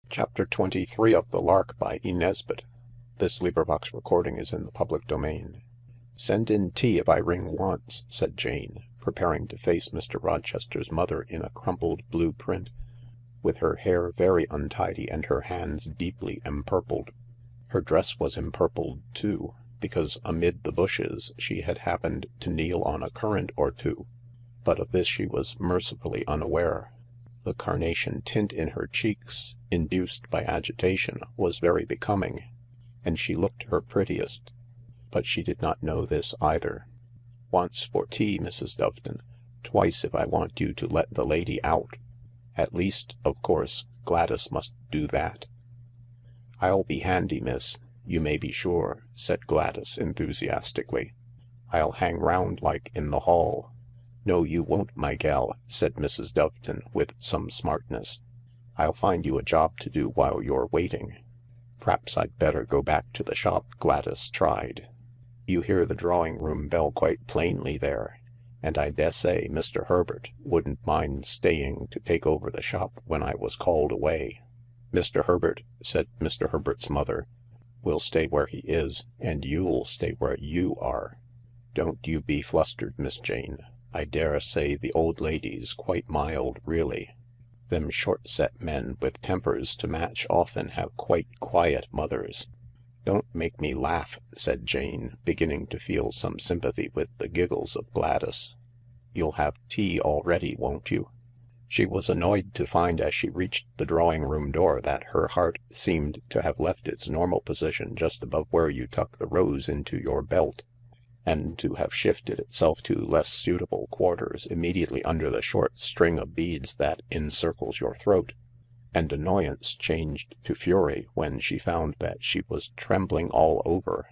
Chapter 23 of The Lark by Edith Nesbit. Recording is in the public domain. "Send in tea if I ring once," said Jane, preparing to face Mr. Rochester's mother in a crumpled blue print, with her hair very untidy and her hands deeply empurpled. Her dress was empurpled too, because amid the bushes she had happened to kneel on a currant or two, but of this she was mercifully unaware. The carnation tint in her cheeks, induced by agitation, was very becoming, and she looked her prettiest. But she did not know this either. "Once for tea, Mrs. Doveton. Twice if I want you to let the lady out. At least, of course, Gladys must do that." "I'll be handy, miss, you may be sure," said Gladys enthusiastically. "I'll hang round like in the hall." "No, you won't, my gal," said Mrs. Doveton with some smartness. "I'll find you a job to do while you're waiting." "P'raps I'd better go back to the shop," Gladys tried. "You hear the drawing-room bell quite plainly there, and I dessay Mr. Herbert wouldn't mind staying to take over the shop when I was called away." "Mr. Herbert," said Mr. Herbert's mother, "will stay where he is, and you'll stay where you are. Don't you be flustered, Miss Jane. I daresay the old lady's quite mild, really. Them short-set men with tempers to match often have quite quiet mothers." "Don't make me laugh," said Jane, beginning to feel some sympathy with the giggles of Gladys. "You'll have tea already, won't you?" She was annoyed to find as she reached the drawing-room door that her heart seemed to have left its normal position just above where you tuck the rose into your belt, and to have shifted itself to less suitable quarters immediately under the short string of beads that encircles your throat. And annoyance changed to fury when she found that she was trembling all over.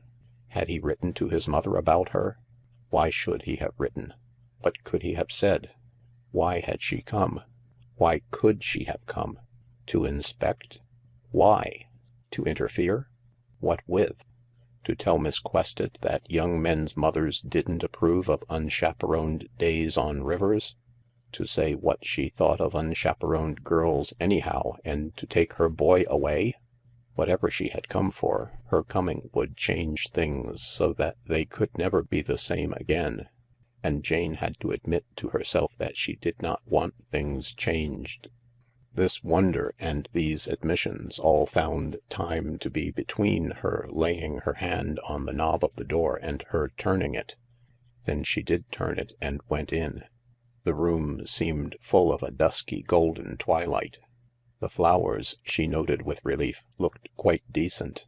Had he written to his mother about her? Why should he have written? What could he have said? Why had she come? Why could she have come? To inspect? Why? To interfere? What with? To tell Miss Quested that young men's mothers didn't approve of unchaperoned days on rivers? To say what she thought of unchaperoned girls anyhow, and to take her boy away? Whatever she had come for, her coming would change things so that they could never be the same again. And Jane had to admit to herself that she did not want things changed. This wonder and these admissions all found time to be between her laying her hand on the knob of the door and her turning it. Then she did turn it and went in. The room seemed full of a dusky golden twilight. The flowers, she noted with relief, looked quite decent.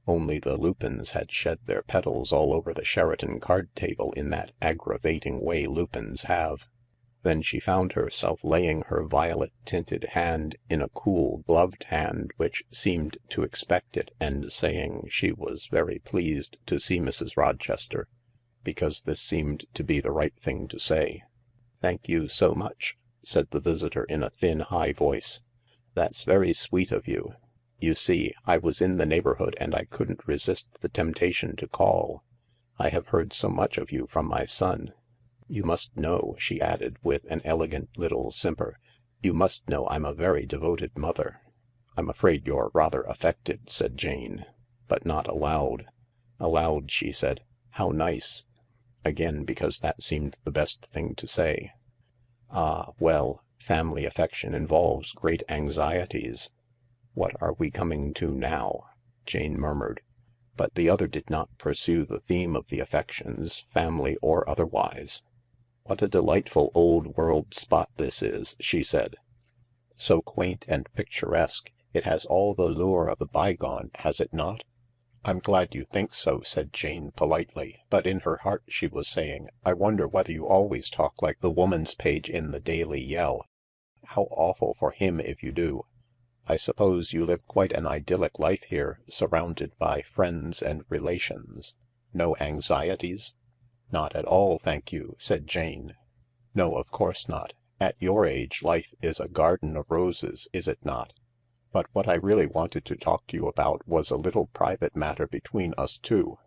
Only the lupins had shed their petals all over the Sheraton card table in that aggravating way lupins have. Then she found herself laying her violet-tinted hand in a cool, gloved hand which seemed to expect it, and saying she was very pleased to see Mrs. Rochester, because this seemed to be the right thing to say. "Thank you so much," said the visitor in a thin, high voice. "That's very sweet of you. You see, I was in the neighbourhood and I couldn't resist the temptation to call. I have heard so much of you from my son. You must know," she added with an elegant little simper, "you must know I'm a very devoted mother." "I'm afraid you're rather affected," said Jane, but not aloud. Aloud she said, "How nice," again because that seemed the best thing to say. "Ah, well, family affection involves great anxieties." "What are we coming to now?" Jane murmured. But the other did not pursue the theme of the affections, family or otherwise. "What a delightful old-world spot this is," she said. "So quaint and picturesque. It has all the lure of the bygone, has it not?" "I'm glad you think so," said Jane politely, but in her heart she was saying, "I wonder whether you always talk like the woman's page in the Daily Yell. How awful for him if you do. I suppose you live quite an idyllic life here, surrounded by friends and relations. No anxieties?" "Not at all, thank you," said Jane. "No, of course not. At your age life is a garden of roses, is it not? But what I really wanted to talk to you about was a little private matter between us two,"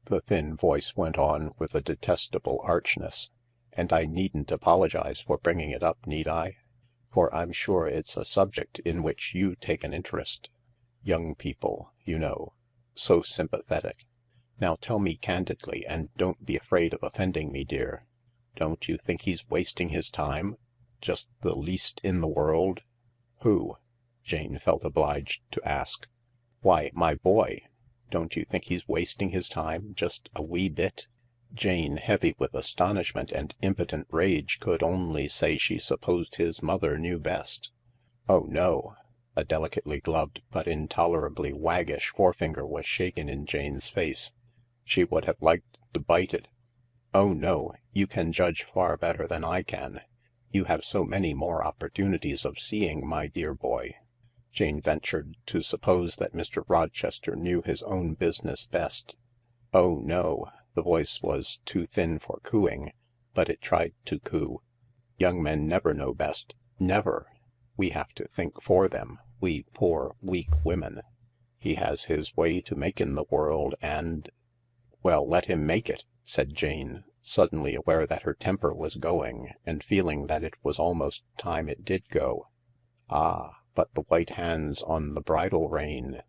the thin voice went on with a detestable archness. "And I needn't apologise for bringing it up, need I?" for I'm sure it's a subject in which you take an interest. Young people, you know. So sympathetic. Now tell me candidly, and don't be afraid of offending me, dear. Don't you think he's wasting his time? Just the least in the world?" "Who?" Jane felt obliged to ask. "Why, my boy. Don't you think he's wasting his time just a wee bit?" Jane, heavy with astonishment and impotent rage, could only say she supposed his mother knew best. "Oh, no." A delicately gloved but intolerably waggish forefinger was shaken in Jane's face. She would have liked to bite it. "Oh, no, you can judge far better than I can. You have so many more opportunities of seeing my dear boy." Jane ventured to suppose that Mr. Rochester knew his own business best. "Oh, no." The voice was too thin for cooing, but it tried to coo. "Young men never know best. Never. We have to think for them, we poor, weak women. He has his way to make in the world, and—" "Well, let him make it," said Jane, suddenly aware that her temper was going, and feeling that it was almost time it did go. "Ah, but the white hands on the bridle rein.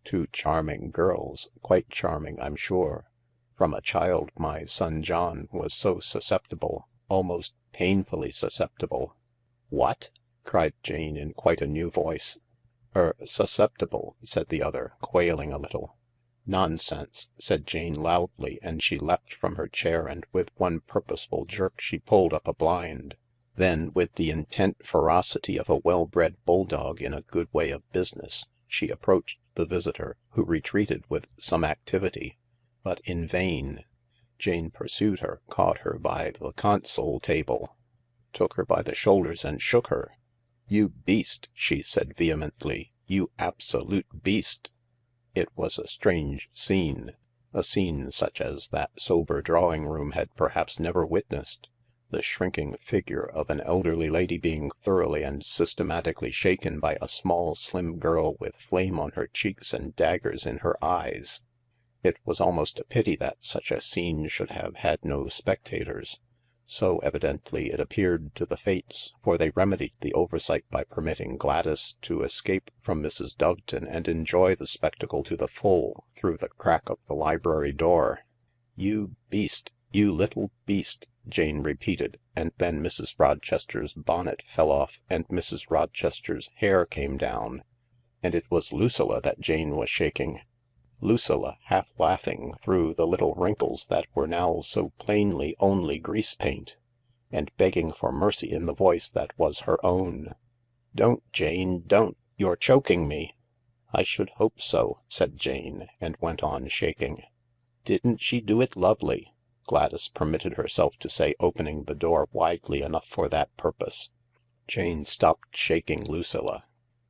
2 charming girls, quite charming, I'm sure. From a child my son John was so susceptible, almost painfully susceptible." "What?" cried Jane in quite a new voice. Susceptible," said the other, quailing a little. "Nonsense," said Jane loudly, and she leapt from her chair and with one purposeful jerk she pulled up a blind. Then, with the intent ferocity of a well-bred bulldog in a good way of business, she approached the visitor, who retreated with some activity. But in vain. Jane pursued her, caught her by the console table, took her by the shoulders and shook her. "You beast," she said vehemently. "You absolute beast." It was a strange scene. A scene such as that sober drawing-room had perhaps never witnessed. The shrinking figure of an elderly lady being thoroughly and systematically shaken by a small slim girl with flame on her cheeks and daggers in her eyes. It was almost a pity that such a scene should have had no spectators. So evidently it appeared to the fates, for they remedied the oversight by permitting Gladys to escape from Mrs. Doveton and enjoy the spectacle to the full through the crack of the library door. "You beast, you little beast," Jane repeated, and then Mrs. Rochester's bonnet fell off and Mrs. Rochester's hair came down. And it was Lucilla that Jane was shaking. Lucilla, half laughing through the little wrinkles that were now so plainly only grease paint, and begging for mercy in the voice that was her own. "Don't, Jane, don't. You're choking me." "I should hope so," said Jane, and went on shaking. "Didn't she do it lovely?" Gladys permitted herself to say, opening the door widely enough for that purpose. Jane stopped shaking Lucilla.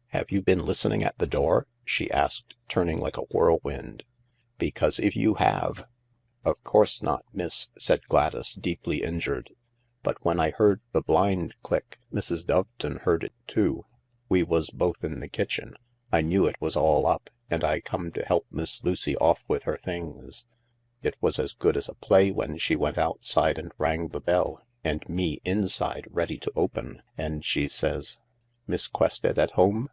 "Have you been listening at the door?" she asked, turning like a whirlwind. "Because if you have—" "Of course not, miss," said Gladys, deeply injured. "But when I heard the blind click, Mrs. Doveton heard it too. We was both in the kitchen. I knew it was all up, and I come to help Miss Lucy off with her things. It was as good as a play when she went outside and rang the bell, and me inside ready to open, and she says, 'Miss Quested at home?'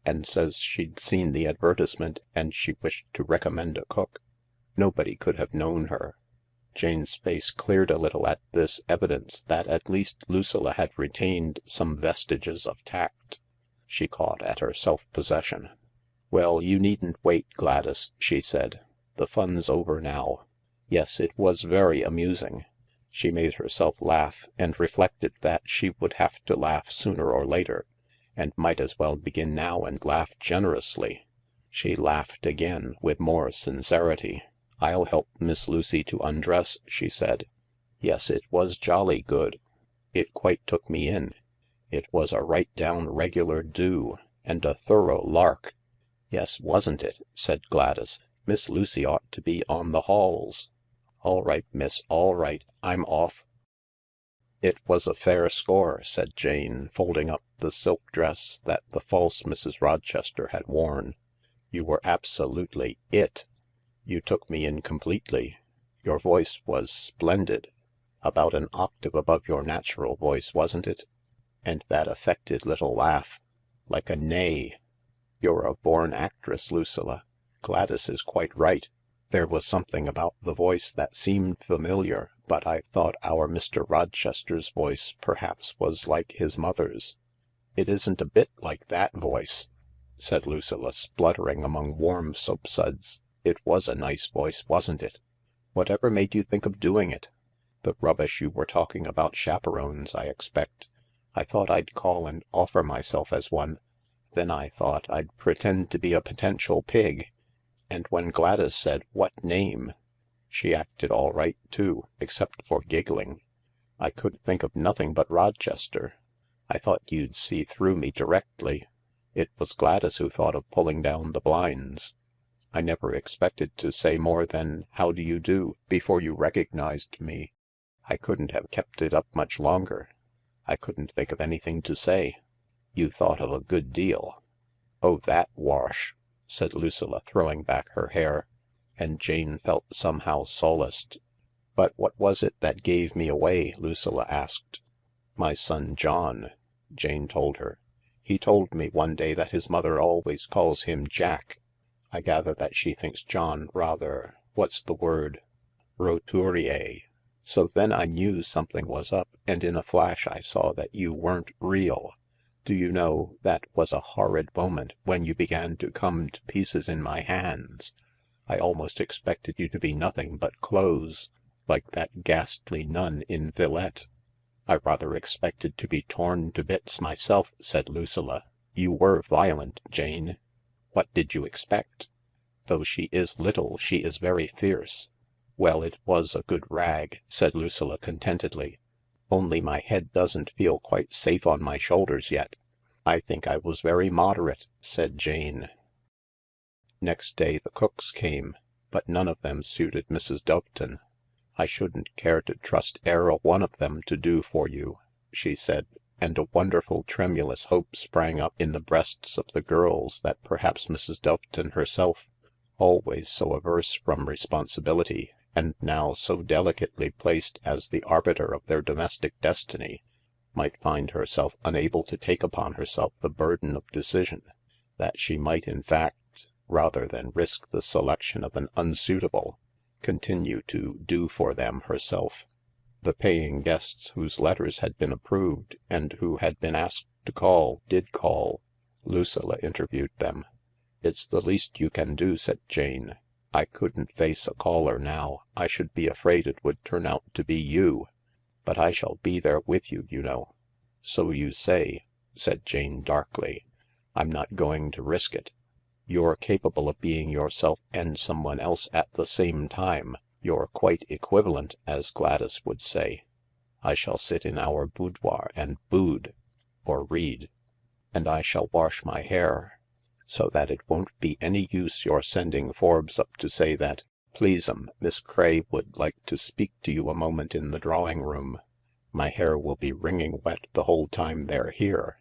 and says she'd seen the advertisement and she wished to recommend a cook. Nobody could have known her." Jane's face cleared a little at this evidence that at least Lucilla had retained some vestiges of tact. She caught at her self-possession. "Well, you needn't wait, Gladys," she said. "The fun's over now. Yes, it was very amusing." She made herself laugh, and reflected that she would have to laugh sooner or later, and might as well begin now and laugh generously. She laughed again, with more sincerity. "I'll help Miss Lucy to undress," she said. "Yes, it was jolly good. It quite took me in. It was a right down regular do, and a thorough lark." "Yes, wasn't it?" said Gladys. "Miss Lucy ought to be on the halls." "All right, miss, all right. I'm off." "It was a fair score," said Jane, folding up the silk dress that the false Mrs. Rochester had worn. "You were absolutely it. You took me in completely. Your voice was splendid. About an octave above your natural voice, wasn't it?" and that affected little laugh, like a neigh. You're a born actress, Lucilla. Gladys is quite right. There was something about the voice that seemed familiar, but I thought our Mr. Rochester's voice perhaps was like his mother's." " It isn't a bit like that voice," said Lucilla, spluttering among warm soapsuds. " It was a nice voice, wasn't it? Whatever made you think of doing it? The rubbish you were talking about chaperones, I expect. I thought I'd call and offer myself as one. Then I thought I'd pretend to be a potential pig. And when Gladys said, 'What name?' she acted all right too, except for giggling. I could think of nothing but Rochester. I thought you'd see through me directly. It was Gladys who thought of pulling down the blinds. I never expected to say more than 'How do you do?' before you recognized me. I couldn't have kept it up much longer. I couldn't think of anything to say. You thought of a good deal." " Oh, that wash," said Lucilla, throwing back her hair, and Jane felt somehow solaced. " But what was it that gave me away ?" Lucilla asked. " My son John," Jane told her. " He told me one day that his mother always calls him Jack. I gather that she thinks John rather — what's the word ?— roturier. So then I knew something was up, and in a flash I saw that you weren't real. Do you know, that was a horrid moment when you began to come to pieces in my hands. I almost expected you to be nothing but clothes, like that ghastly nun in Villette." " I rather expected to be torn to bits myself," said Lucilla. " You were violent, Jane." " What did you expect ? Though she is little, she is very fierce." " Well, it was a good rag," said Lucilla contentedly. " Only my head doesn't feel quite safe on my shoulders yet." " I think I was very moderate," said Jane. Next day the cooks came, but none of them suited Mrs. Doveton. " I shouldn't care to trust e'er a one of them to do for you," she said, and a wonderful tremulous hope sprang up in the breasts of the girls that perhaps Mrs. Doveton herself, always so averse from responsibility, and now so delicately placed as the arbiter of their domestic destiny, might find herself unable to take upon herself the burden of decision, that she might in fact, rather than risk the selection of an unsuitable, continue to do for them herself. The paying guests whose letters had been approved and who had been asked to call did call. Lucilla interviewed them. " It's the least you can do," said Jane. " I couldn't face a caller now. I should be afraid it would turn out to be you. But I shall be there with you, you know." " So you say," said Jane darkly. " I'm not going to risk it. You're capable of being yourself and someone else at the same time. You're quite equivalent, as Gladys would say. I shall sit in our boudoir and boud (or read), and I shall wash my hair, so that it won't be any use your sending Forbes up to say that, ' Please'm, Miss Craye would like to speak to you a moment in the drawing room.' My hair will be wringing wet the whole time they're here."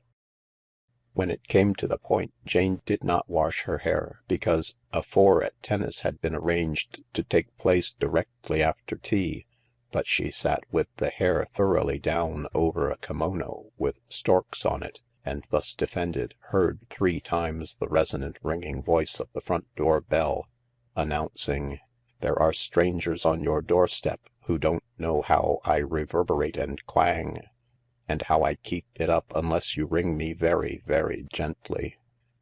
When it came to the point, Jane did not wash her hair, because a 4 at tennis had been arranged to take place directly after tea, but she sat with the hair thoroughly down over a kimono with storks on it, and thus defended, heard 3 times the resonant ringing voice of the front door bell, announcing, "There are strangers on your doorstep who don't know how I reverberate and clang, and how I keep it up unless you ring me very, very gently."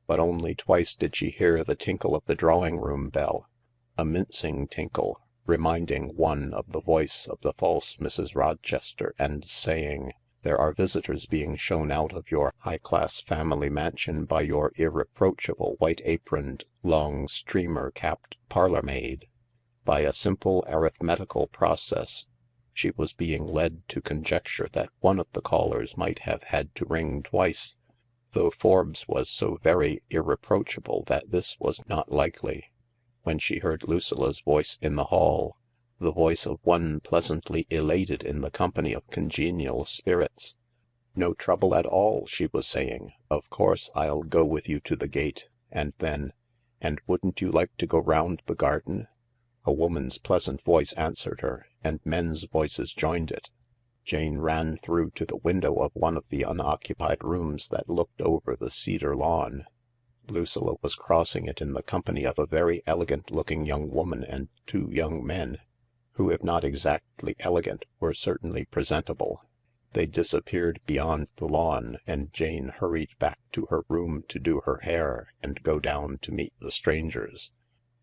But only twice did she hear the tinkle of the drawing-room bell, a mincing tinkle, reminding one of the voice of the false Mrs. Rochester and saying, "There are visitors being shown out of your high-class family mansion by your irreproachable white-aproned, long-streamer-capped parlour-maid." By a simple arithmetical process, she was being led to conjecture that one of the callers might have had to ring twice, though Forbes was so very irreproachable that this was not likely. When she heard Lucilla's voice in the hall, the voice of one pleasantly elated in the company of congenial spirits. "No trouble at all," she was saying. "Of course I'll go with you to the gate." And then, "And wouldn't you like to go round the garden?" A woman's pleasant voice answered her, and men's voices joined it. Jane ran through to the window of one of the unoccupied rooms that looked over the cedar lawn. Lucilla was crossing it in the company of a very elegant-looking young woman and two young men, who, if not exactly elegant, were certainly presentable. They disappeared beyond the lawn, and Jane hurried back to her room to do her hair and go down to meet the strangers.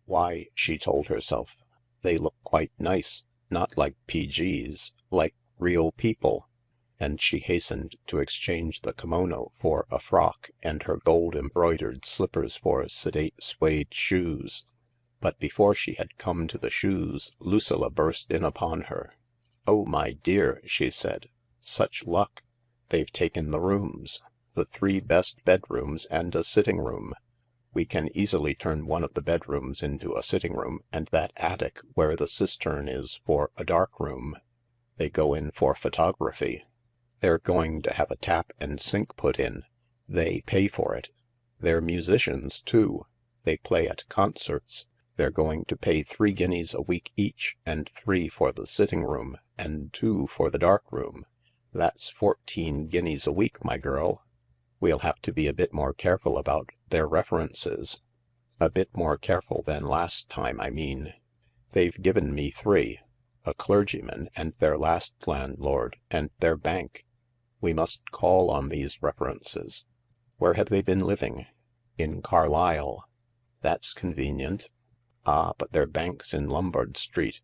Why, she told herself, they look quite nice, not like P.G.'s, like real people. And she hastened to exchange the kimono for a frock and her gold-embroidered slippers for sedate suede shoes. But before she had come to the shoes, Lucilla burst in upon her. "Oh, my dear," she said, "such luck. They've taken the rooms. The 3 best bedrooms and a sitting-room. We can easily turn one of the bedrooms into a sitting-room and that attic where the cistern is for a dark room. They go in for photography. They're going to have a tap and sink put in. They pay for it. They're musicians, too. They play at concerts. They're going to pay 3 guineas a week each, and 3 for the sitting-room, and 2 for the dark room. That's 14 guineas a week, my girl. We'll have to be a bit more careful about their references. A bit more careful than last time, I mean. They've given me 3. A clergyman and their last landlord and their bank. We must call on these references. Where have they been living? In Carlisle. That's convenient. Ah, but their bank's in Lombard Street,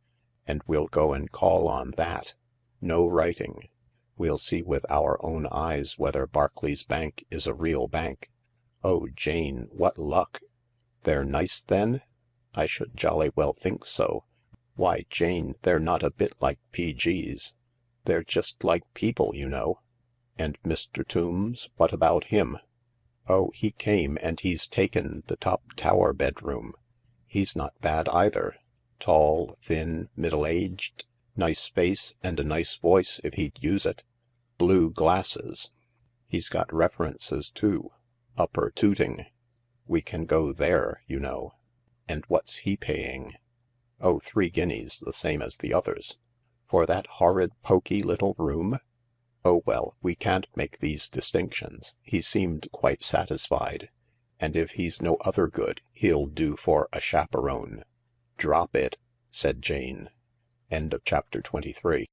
and we'll go and call on that. No writing. We'll see with our own eyes whether Barclay's Bank is a real bank. Oh, Jane, what luck! They're nice, then? I should jolly well think so. Why, Jane, they're not a bit like P.G.'s. They're just like people, you know. And Mr. Tombs, what about him? Oh, he came and he's taken the top tower bedroom. He's not bad either. Tall, thin, middle-aged, nice face and a nice voice if he'd use it. Blue glasses. He's got references too. Upper Tooting. We can go there, you know. And what's he paying? Oh, 3 guineas, the same as the others. For that horrid poky little room? Oh, well, we can't make these distinctions. He seemed quite satisfied. And if he's no other good, he'll do for a chaperone. Drop it, said Jane. End of chapter 23.